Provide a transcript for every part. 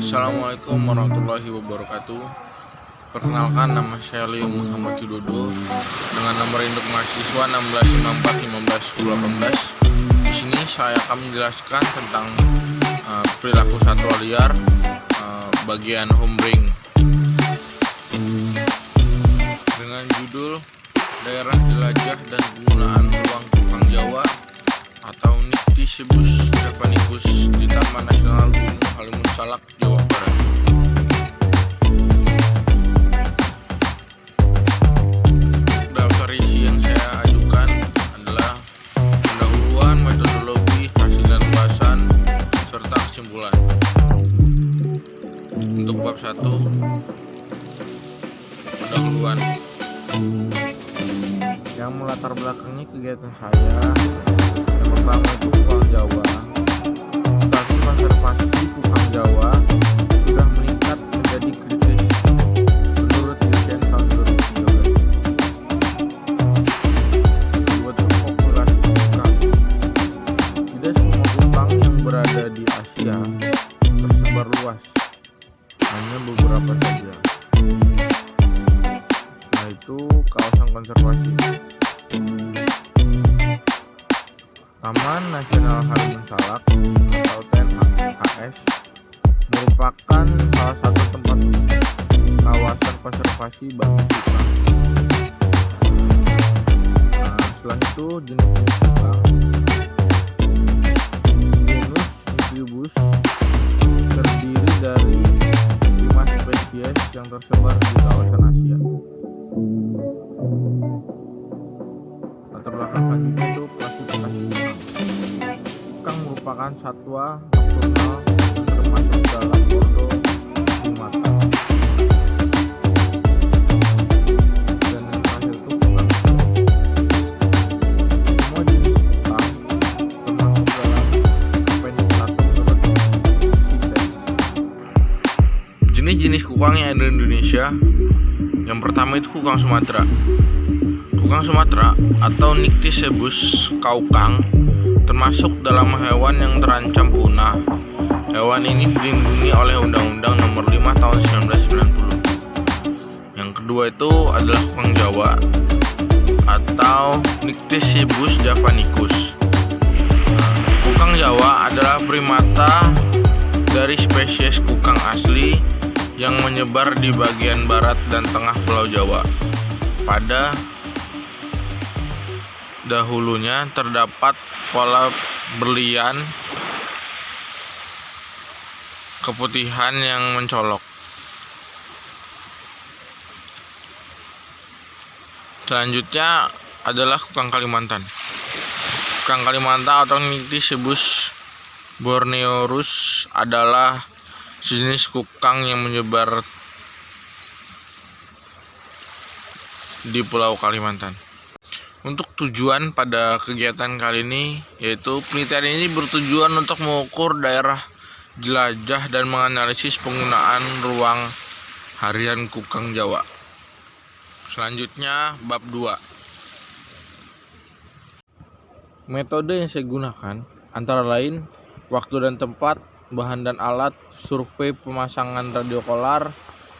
Assalamualaikum warahmatullahi wabarakatuh. Perkenalkan, nama saya Leo Muhammad Widodo dengan nomor induk mahasiswa 1654 15 18. Di sini saya akan menjelaskan tentang perilaku satwa liar bagian humbring dengan judul Daerah Jelajah dan Penggunaan Ruang Kukang Jawa atau Nycticebus javanicus di Taman Nasional Gunung Halimun Salak, Jawa Barat. Daftar isi yang saya ajukan adalah pendahuluan, metodologi, hasil dan bahasan, serta kesimpulan. Untuk bab 1, pendahuluan. Yang melatar belakangi kegiatan saya, yang pertama itu kukang Jawa. Status konservasi kukang Jawa sudah meningkat menjadi kritis menurut Dirjen tahun 2013. Untuk populasi kukang, tidak semua kukang yang berada di Asia tersebar luas, hanya beberapa saja, yaitu kawasan konservasi. Taman Nasional Halimun Salak atau TNHS merupakan salah satu tempat kawasan konservasi bagi kukang. Setelah itu jenis kukang, genus Nycticebus terdiri dari 5 spesies yang tersebar di kawasan Asia. Latar belakang selanjutnya itu klasifikasi kukang. Kukang merupakan satwa nokturnal yang termasuk dalam ordo primata. Dan yang terakhir itu kukang. Semua jenis kukang termasuk dalam Penniculatum menurut Sittein. Jenis-jenis kukang yang ada di Indonesia, yang pertama itu kukang Sumatera. Kukang Sumatera atau Nycticebus kaukang termasuk dalam hewan yang terancam punah. Hewan ini dilindungi oleh Undang-Undang Nomor 5 Tahun 1990. Yang kedua itu adalah kukang Jawa atau Nycticebus javanicus. Kukang Jawa adalah primata dari spesies kukang asli yang menyebar di bagian barat dan tengah Pulau Jawa. Pada dahulunya terdapat pola berlian keputihan yang mencolok. Selanjutnya adalah kukang Kalimantan. Kukang Kalimantan atau Nycticebus borneorus adalah sejenis kukang yang menyebar di Pulau Kalimantan. Untuk tujuan pada kegiatan kali ini, yaitu penelitian ini bertujuan untuk mengukur daerah jelajah dan menganalisis penggunaan ruang harian kukang Jawa. Selanjutnya bab 2. Metode yang saya gunakan antara lain waktu dan tempat, bahan dan alat, survei pemasangan radiokolar,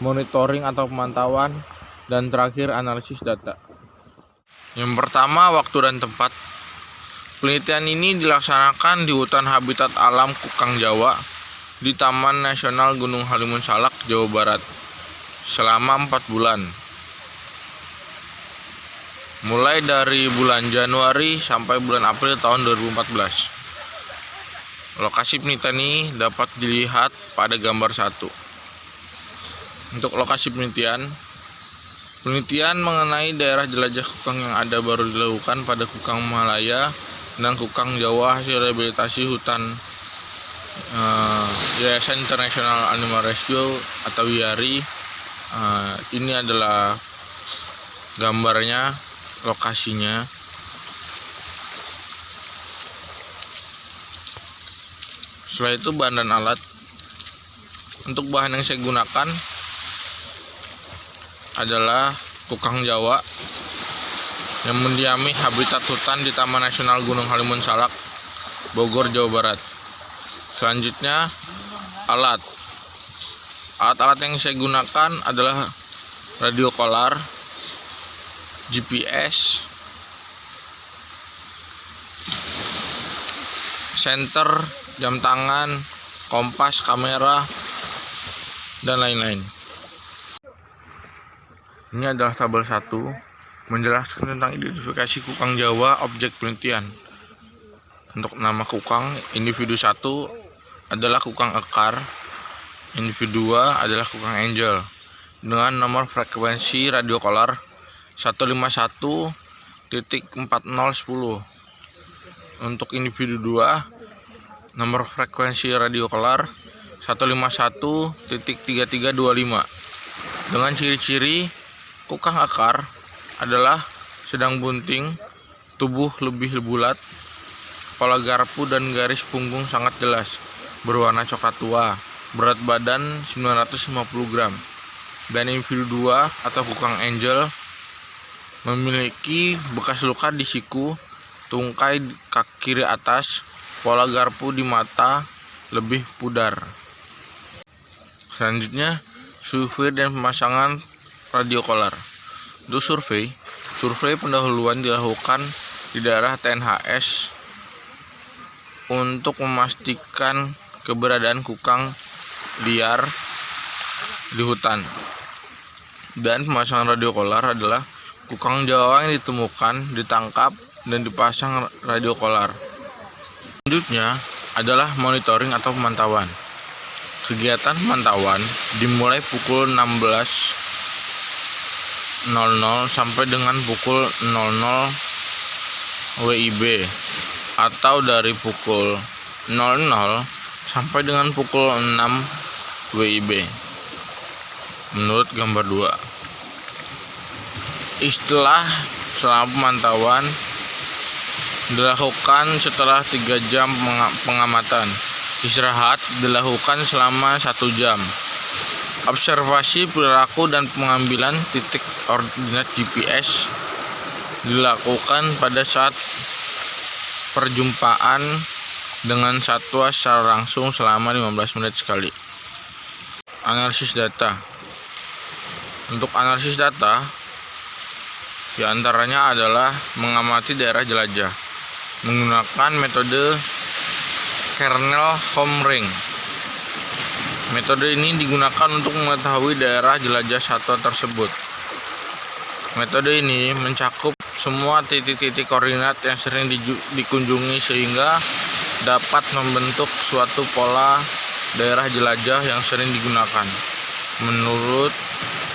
monitoring atau pemantauan, dan terakhir analisis data. Yang pertama, waktu dan tempat. Penelitian ini dilaksanakan di hutan habitat alam kukang Jawa di Taman Nasional Gunung Halimun Salak, Jawa Barat selama 4 bulan. Mulai dari bulan Januari sampai bulan April tahun 2014. Lokasi penelitian ini dapat dilihat pada gambar 1. Untuk lokasi penelitian mengenai daerah jelajah kukang yang ada baru dilakukan pada kukang Malaya dan kukang Jawa hasil rehabilitasi hutan Yayasan International Animal Rescue atau YARI. Ini adalah gambarnya, lokasinya. Setelah itu bahan dan alat. Untuk bahan yang saya gunakan adalah kukang Jawa yang mendiami habitat hutan di Taman Nasional Gunung Halimun Salak, Bogor, Jawa Barat. Selanjutnya alat. Alat-alat yang saya gunakan adalah radio kolar, GPS, senter, jam tangan, kompas, kamera, dan lain-lain. Ini adalah tabel 1 menjelaskan tentang identifikasi kukang Jawa objek penelitian. Untuk nama kukang, individu 1 adalah kukang ekar, individu 2 adalah kukang angel dengan nomor frekuensi radio kolar 151.4010. Untuk individu 2 nomor frekuensi radio kolar 151.3325. Dengan ciri-ciri kukang ekar adalah sedang bunting, tubuh lebih bulat, kepala garpu dan garis punggung sangat jelas, berwarna coklat tua, berat badan 950 gram. Dan individu 2 atau kukang angel memiliki bekas luka di siku, tungkai kaki kiri atas, pola garpu di mata lebih pudar. Selanjutnya, survei dan pemasangan radio kolar. Untuk survei pendahuluan dilakukan di daerah TNHS untuk memastikan keberadaan kukang liar di hutan. Dan pemasangan radio kolar adalah kukang Jawa yang ditemukan, ditangkap, dan dipasang radio kolar. Selanjutnya adalah monitoring atau pemantauan. Kegiatan pemantauan dimulai pukul 16.00 sampai dengan pukul 00 WIB atau dari pukul 00 sampai dengan pukul 6 WIB menurut gambar 2. Istilah selama pemantauan dilakukan setelah 3 jam pengamatan. Istirahat dilakukan selama 1 jam. Observasi perilaku dan pengambilan titik koordinat GPS dilakukan pada saat perjumpaan dengan satwa secara langsung selama 15 menit sekali. Analisis data. Untuk analisis data, diantaranya adalah mengamati daerah jelajah menggunakan metode kernel home ring. Metode ini digunakan untuk mengetahui daerah jelajah satwa tersebut. Metode ini mencakup semua titik-titik koordinat yang sering dikunjungi sehingga dapat membentuk suatu pola daerah jelajah yang sering digunakan. Menurut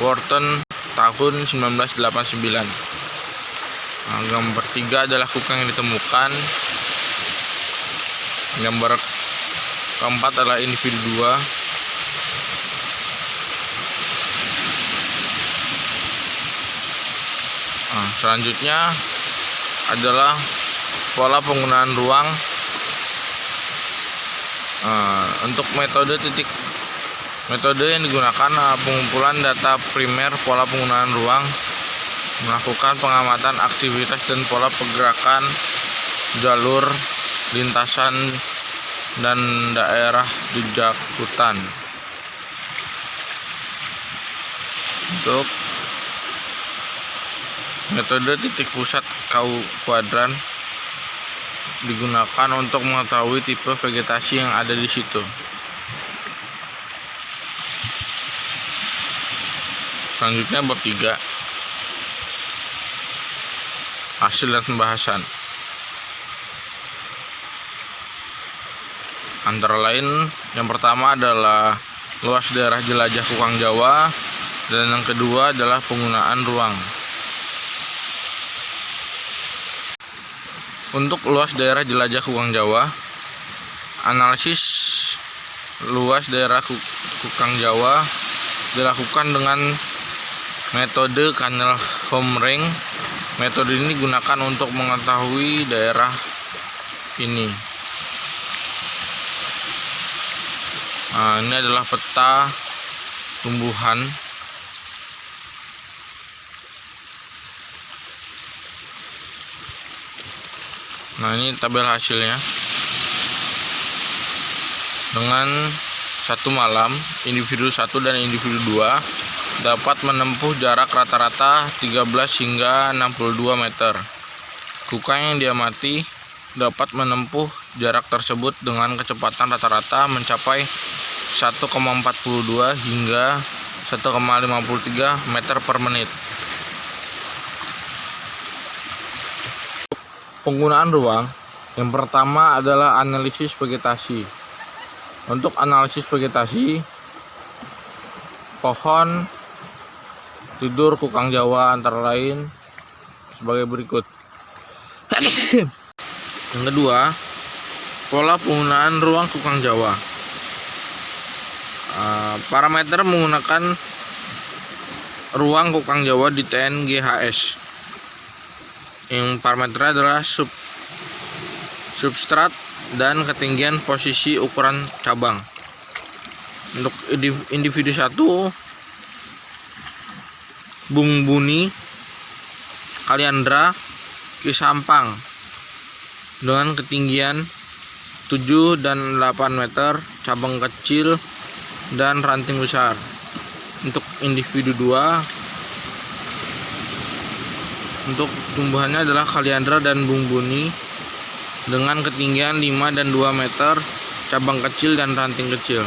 Wharton tahun 1989. Gambar 3 adalah kukang yang ditemukan. Gambar keempat adalah individu 2. Selanjutnya adalah pola penggunaan ruang. Untuk metode yang digunakan pengumpulan data primer pola penggunaan ruang, melakukan pengamatan aktivitas dan pola pergerakan jalur lintasan dan daerah jejak hutan. Untuk metode titik pusat kuadran digunakan untuk mengetahui tipe vegetasi yang ada di situ. Selanjutnya bab 3, hasil dan pembahasan. Antara lain, yang pertama adalah luas daerah jelajah kukang Jawa, dan yang kedua adalah penggunaan ruang. Untuk luas daerah jelajah kukang Jawa, analisis luas daerah kukang Jawa dilakukan dengan metode kernel home ring. Metode ini digunakan untuk mengetahui daerah ini. Ini adalah peta tumbuhan. Ini tabel hasilnya dengan satu malam, individu 1 dan individu 2 dapat menempuh jarak rata-rata 13 hingga 62 meter. Kukang yang diamati dapat menempuh jarak tersebut dengan kecepatan rata-rata mencapai 1,42 hingga 1,53 meter per menit. Penggunaan ruang yang pertama adalah analisis vegetasi. Untuk analisis vegetasi, pohon tidur kukang Jawa antara lain sebagai berikut. Yang kedua, pola penggunaan ruang kukang Jawa. Parameter menggunakan ruang kukang Jawa di TNGHS. Yang parameternya adalah substrat dan ketinggian posisi ukuran cabang. Untuk individu 1, Bungbuni, Kaliandra, Kisampang dengan ketinggian 7 dan 8 meter, cabang kecil dan ranting besar. Untuk individu 2, untuk tumbuhannya adalah Kaliandra dan Bungbuni dengan ketinggian 5 dan 2 meter, cabang kecil dan ranting kecil.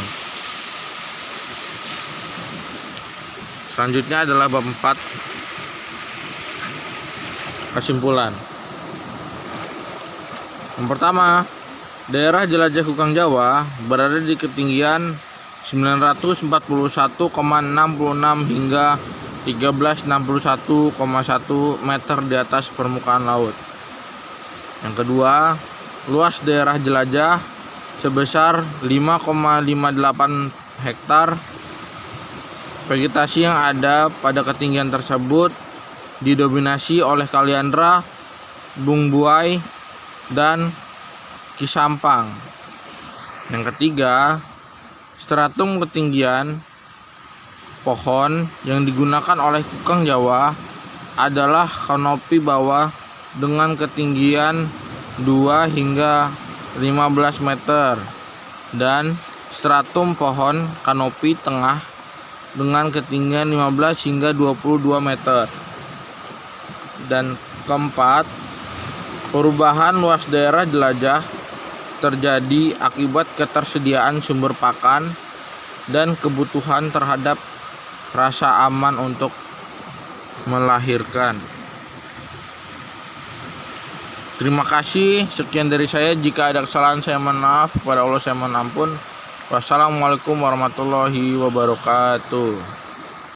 Selanjutnya adalah bab 4, kesimpulan. Yang pertama, daerah jelajah kukang Jawa berada di ketinggian 941,66 hingga 1361,1 meter di atas permukaan laut. Yang kedua, luas daerah jelajah sebesar 5,58 hektar. Vegetasi yang ada pada ketinggian tersebut didominasi oleh Kaliandra, Bungbuai, dan Kisampang. Yang ketiga, stratum ketinggian pohon yang digunakan oleh kukang Jawa adalah kanopi bawah dengan ketinggian 2 hingga 15 meter dan stratum pohon kanopi tengah dengan ketinggian 15 hingga 22 meter. Dan keempat, perubahan luas daerah jelajah terjadi akibat ketersediaan sumber pakan dan kebutuhan terhadap rasa aman untuk melahirkan. Terima kasih, sekian dari saya. Jika ada kesalahan saya mohon maaf, kepada Allah saya mohon ampun. Wassalamualaikum warahmatullahi wabarakatuh.